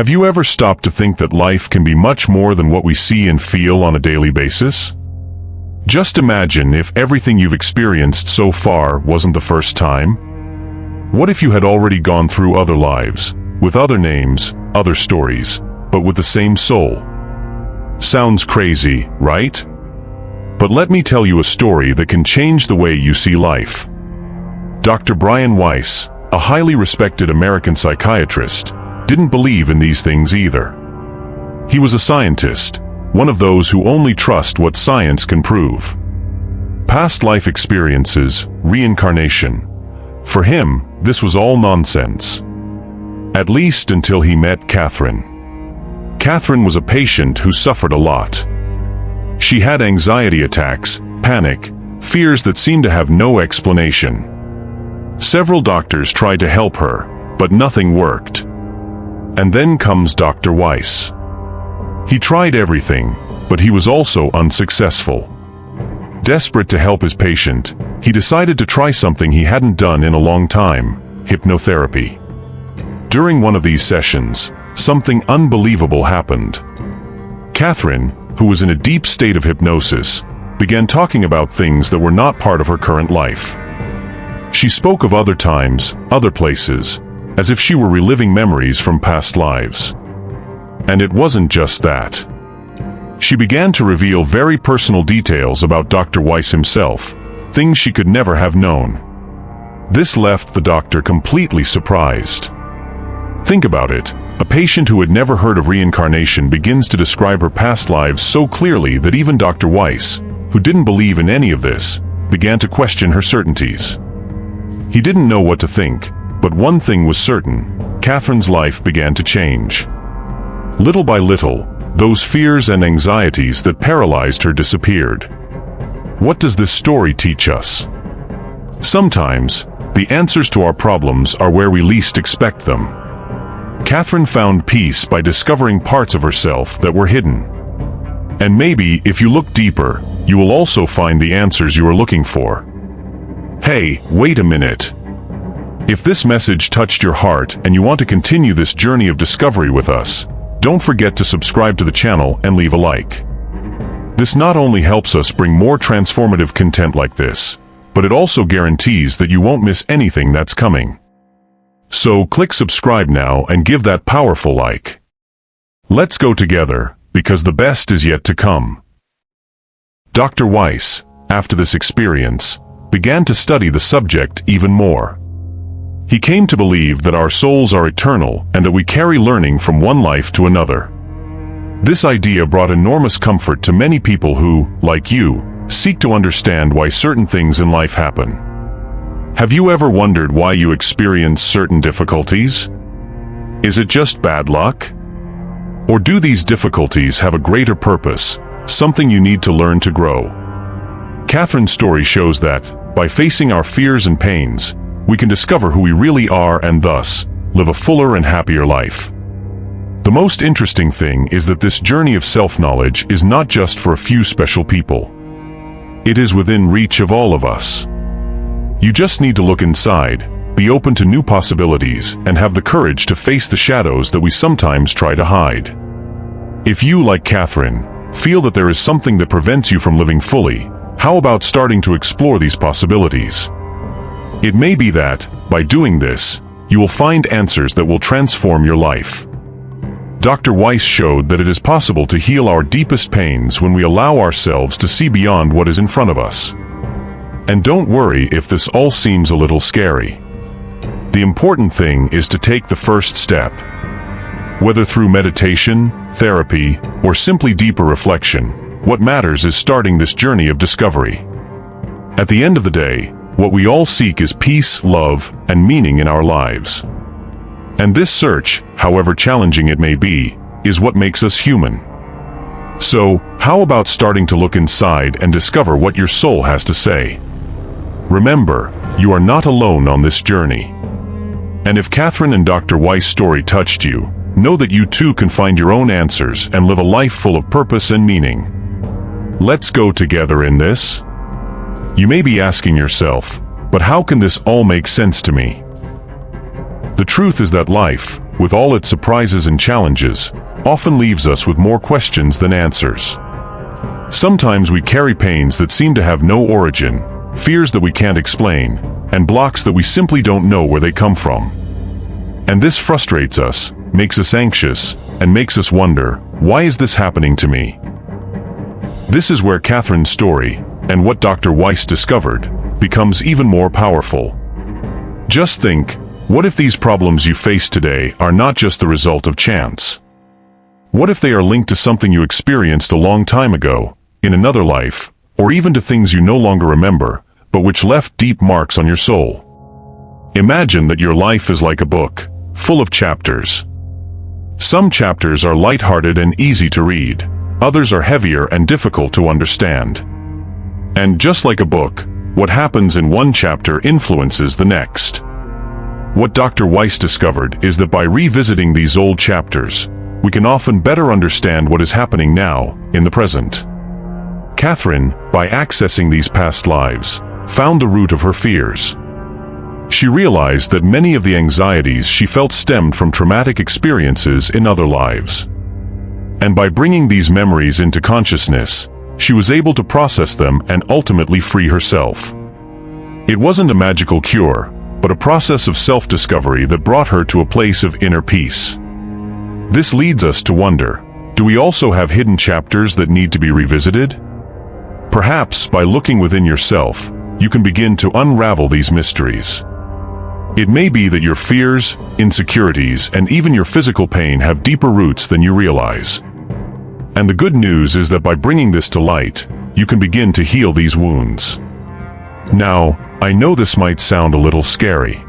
Have you ever stopped to think that life can be much more than what we see and feel on a daily basis? Just imagine if everything you've experienced so far wasn't the first time. What if you had already gone through other lives, with other names, other stories, but with the same soul? Sounds crazy, right? But let me tell you a story that can change the way you see life. Dr. Brian Weiss, a highly respected American psychiatrist, didn't believe in these things either. He was a scientist, one of those who only trust what science can prove. Past life experiences, reincarnation. For him, this was all nonsense. At least until he met Catherine. Catherine was a patient who suffered a lot. She had anxiety attacks, panic, fears that seemed to have no explanation. Several doctors tried to help her, but nothing worked. And then comes Dr. Weiss. He tried everything, but he was also unsuccessful. Desperate to help his patient, he decided to try something he hadn't done in a long time: hypnotherapy. During one of these sessions, something unbelievable happened. Catherine, who was in a deep state of hypnosis, began talking about things that were not part of her current life. She spoke of other times, other places, as if she were reliving memories from past lives. And it wasn't just that. She began to reveal very personal details about Dr. Weiss himself, things she could never have known. This left the doctor completely surprised. Think about it. A patient who had never heard of reincarnation begins to describe her past lives so clearly that even Dr. Weiss, who didn't believe in any of this, began to question her certainties. He didn't know what to think, but one thing was certain: Catherine's life began to change. Little by little, those fears and anxieties that paralyzed her disappeared. What does this story teach us? Sometimes, the answers to our problems are where we least expect them. Catherine found peace by discovering parts of herself that were hidden. And maybe, if you look deeper, you will also find the answers you are looking for. Hey, wait a minute. If this message touched your heart and you want to continue this journey of discovery with us, don't forget to subscribe to the channel and leave a like. This not only helps us bring more transformative content like this, but it also guarantees that you won't miss anything that's coming. So click subscribe now and give that powerful like. Let's go together, because the best is yet to come. Dr. Weiss, after this experience, began to study the subject even more. He came to believe that our souls are eternal and that we carry learning from one life to another. This idea brought enormous comfort to many people who, like you, seek to understand why certain things in life happen. Have you ever wondered why you experience certain difficulties? Is it just bad luck? Or do these difficulties have a greater purpose, something you need to learn to grow? Catherine's story shows that, by facing our fears and pains, we can discover who we really are and thus, live a fuller and happier life. The most interesting thing is that this journey of self-knowledge is not just for a few special people. It is within reach of all of us. You just need to look inside, be open to new possibilities, and have the courage to face the shadows that we sometimes try to hide. If you, like Catherine, feel that there is something that prevents you from living fully, how about starting to explore these possibilities? It may be that, by doing this, you will find answers that will transform your life. Dr. Weiss showed that it is possible to heal our deepest pains when we allow ourselves to see beyond what is in front of us. And don't worry if this all seems a little scary. The important thing is to take the first step. Whether through meditation, therapy, or simply deeper reflection, what matters is starting this journey of discovery. At the end of the day, what we all seek is peace, love, and meaning in our lives. And this search, however challenging it may be, is what makes us human. So, how about starting to look inside and discover what your soul has to say? Remember, you are not alone on this journey. And if Catherine and Dr. Weiss' story touched you, know that you too can find your own answers and live a life full of purpose and meaning. Let's go together in this. You may be asking yourself, but how can this all make sense to me? The truth is that life, with all its surprises and challenges, often leaves us with more questions than answers. Sometimes we carry pains that seem to have no origin, fears that we can't explain, and blocks that we simply don't know where they come from. And this frustrates us, makes us anxious, and makes us wonder, why is this happening to me? This is where Catherine's story, and what Dr. Weiss discovered, becomes even more powerful. Just think, what if these problems you face today are not just the result of chance? What if they are linked to something you experienced a long time ago, in another life, or even to things you no longer remember, but which left deep marks on your soul? Imagine that your life is like a book, full of chapters. Some chapters are lighthearted and easy to read, others are heavier and difficult to understand. And just like a book, what happens in one chapter influences the next. What Dr. Weiss discovered is that by revisiting these old chapters, we can often better understand what is happening now, in the present. Catherine, by accessing these past lives, found the root of her fears. She realized that many of the anxieties she felt stemmed from traumatic experiences in other lives. And by bringing these memories into consciousness, she was able to process them and ultimately free herself. It wasn't a magical cure, but a process of self-discovery that brought her to a place of inner peace. This leads us to wonder, do we also have hidden chapters that need to be revisited? Perhaps by looking within yourself, you can begin to unravel these mysteries. It may be that your fears, insecurities, and even your physical pain have deeper roots than you realize. And the good news is that by bringing this to light, you can begin to heal these wounds. Now, I know this might sound a little scary.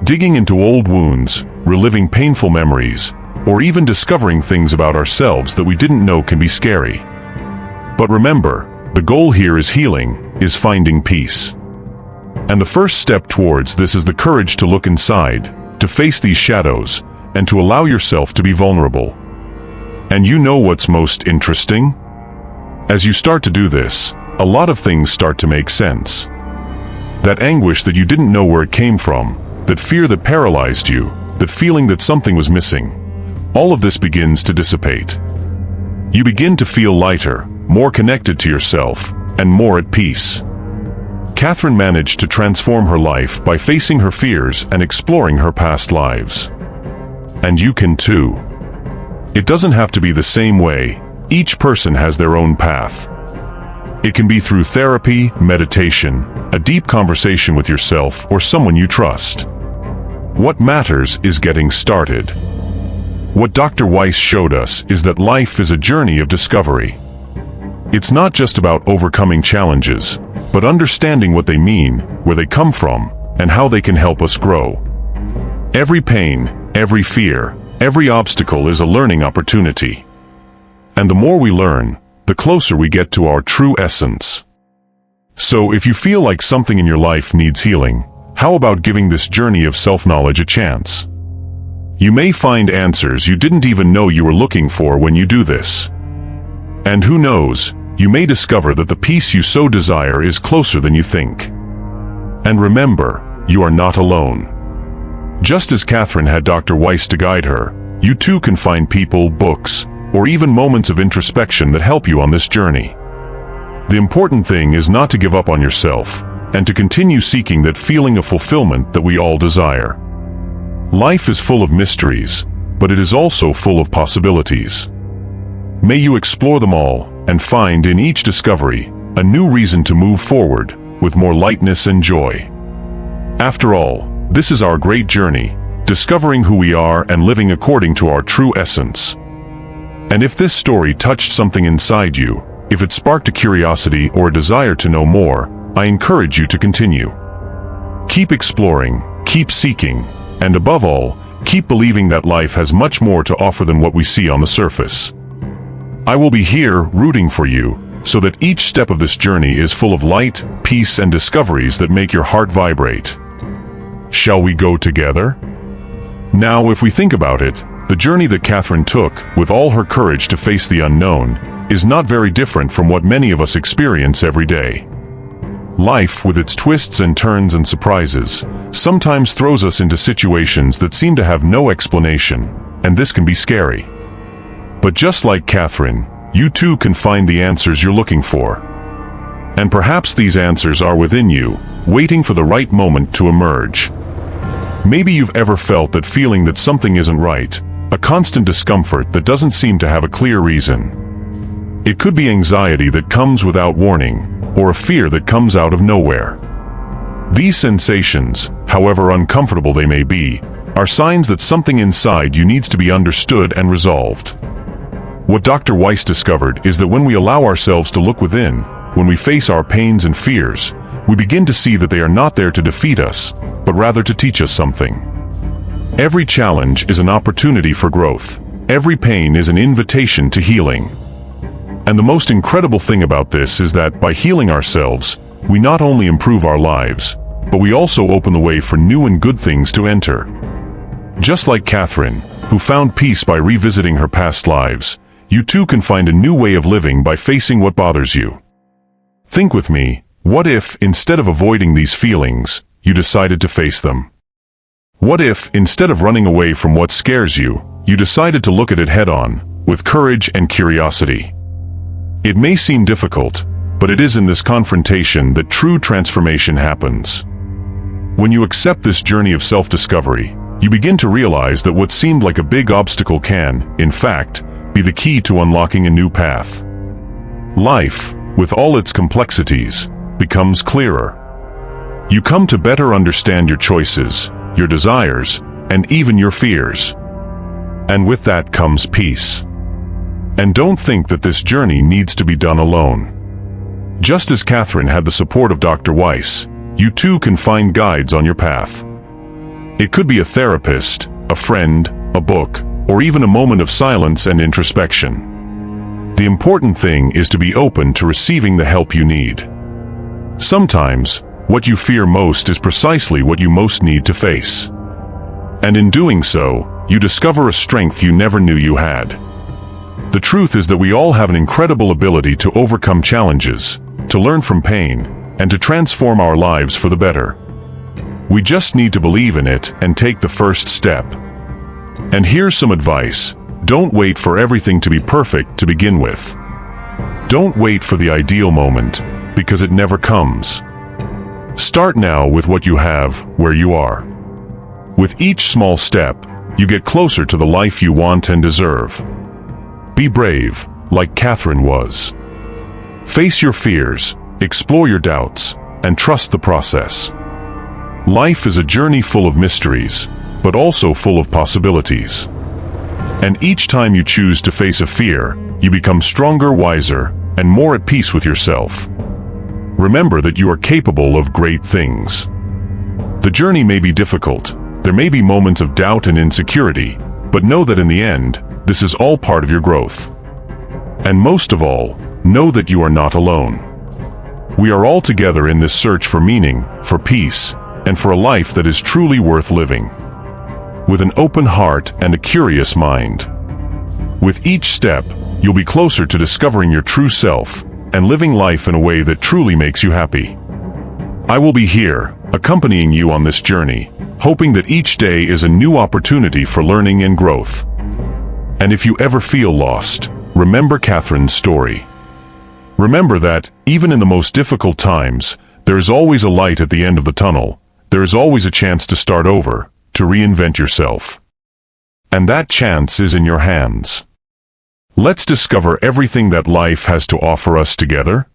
Digging into old wounds, reliving painful memories, or even discovering things about ourselves that we didn't know can be scary. But remember, the goal here is healing, is finding peace. And the first step towards this is the courage to look inside, to face these shadows, and to allow yourself to be vulnerable. And you know what's most interesting? As you start to do this, a lot of things start to make sense. That anguish that you didn't know where it came from, that fear that paralyzed you, that feeling that something was missing, all of this begins to dissipate. You begin to feel lighter, more connected to yourself, and more at peace. Catherine managed to transform her life by facing her fears and exploring her past lives. And you can too. It doesn't have to be the same way. Each person has their own path. It can be through therapy, meditation, a deep conversation with yourself or someone you trust. What matters is getting started. What Dr. Weiss showed us is that life is a journey of discovery. It's not just about overcoming challenges, but understanding what they mean, where they come from, and how they can help us grow. Every pain, every fear, every obstacle is a learning opportunity. And the more we learn, the closer we get to our true essence. So if you feel like something in your life needs healing, how about giving this journey of self-knowledge a chance? You may find answers you didn't even know you were looking for when you do this. And who knows, you may discover that the peace you so desire is closer than you think. And remember, you are not alone. Just as Catherine had Dr. Weiss to guide her, you too can find people, books, or even moments of introspection that help you on this journey. The important thing is not to give up on yourself, and to continue seeking that feeling of fulfillment that we all desire. Life is full of mysteries, but it is also full of possibilities. May you explore them all, and find in each discovery a new reason to move forward, with more lightness and joy. After all, this is our great journey, discovering who we are and living according to our true essence. And if this story touched something inside you, if it sparked a curiosity or a desire to know more, I encourage you to continue. Keep exploring, keep seeking, and above all, keep believing that life has much more to offer than what we see on the surface. I will be here rooting for you, so that each step of this journey is full of light, peace, and discoveries that make your heart vibrate. Shall we go together? Now, if we think about it, the journey that Catherine took, with all her courage to face the unknown, is not very different from what many of us experience every day. Life, with its twists and turns and surprises, sometimes throws us into situations that seem to have no explanation, and this can be scary. But just like Catherine, you too can find the answers you're looking for. And perhaps these answers are within you, waiting for the right moment to emerge. Maybe you've ever felt that feeling that something isn't right, a constant discomfort that doesn't seem to have a clear reason. It could be anxiety that comes without warning, or a fear that comes out of nowhere. These sensations, however uncomfortable they may be, are signs that something inside you needs to be understood and resolved. What Dr. Weiss discovered is that when we allow ourselves to look within, when we face our pains and fears, we begin to see that they are not there to defeat us, but rather to teach us something. Every challenge is an opportunity for growth. Every pain is an invitation to healing. And the most incredible thing about this is that by healing ourselves, we not only improve our lives, but we also open the way for new and good things to enter. Just like Catherine, who found peace by revisiting her past lives, you too can find a new way of living by facing what bothers you. Think with me, what if, instead of avoiding these feelings, you decided to face them? What if, instead of running away from what scares you, you decided to look at it head-on, with courage and curiosity? It may seem difficult, but it is in this confrontation that true transformation happens. When you accept this journey of self-discovery, you begin to realize that what seemed like a big obstacle can, in fact, be the key to unlocking a new path. Life, with all its complexities, becomes clearer. You come to better understand your choices, your desires, and even your fears. And with that comes peace. And don't think that this journey needs to be done alone. Just as Catherine had the support of Dr. Weiss, you too can find guides on your path. It could be a therapist, a friend, a book, or even a moment of silence and introspection. The important thing is to be open to receiving the help you need. Sometimes, what you fear most is precisely what you most need to face. And in doing so, you discover a strength you never knew you had. The truth is that we all have an incredible ability to overcome challenges, to learn from pain, and to transform our lives for the better. We just need to believe in it and take the first step. And here's some advice: don't wait for everything to be perfect to begin with. Don't wait for the ideal moment, because it never comes. Start now with what you have, where you are. With each small step, you get closer to the life you want and deserve. Be brave, like Catherine was. Face your fears, explore your doubts, and trust the process. Life is a journey full of mysteries, but also full of possibilities. And each time you choose to face a fear, you become stronger, wiser, and more at peace with yourself. Remember that you are capable of great things. The journey may be difficult, there may be moments of doubt and insecurity, but know that in the end, this is all part of your growth. And most of all, know that you are not alone. We are all together in this search for meaning, for peace, and for a life that is truly worth living. With an open heart and a curious mind. With each step, you'll be closer to discovering your true self and living life in a way that truly makes you happy. I will be here, accompanying you on this journey, hoping that each day is a new opportunity for learning and growth. And if you ever feel lost, remember Catherine's story. Remember that, even in the most difficult times, there is always a light at the end of the tunnel. There is always a chance to start over, to reinvent yourself. And that chance is in your hands. Let's discover everything that life has to offer us together.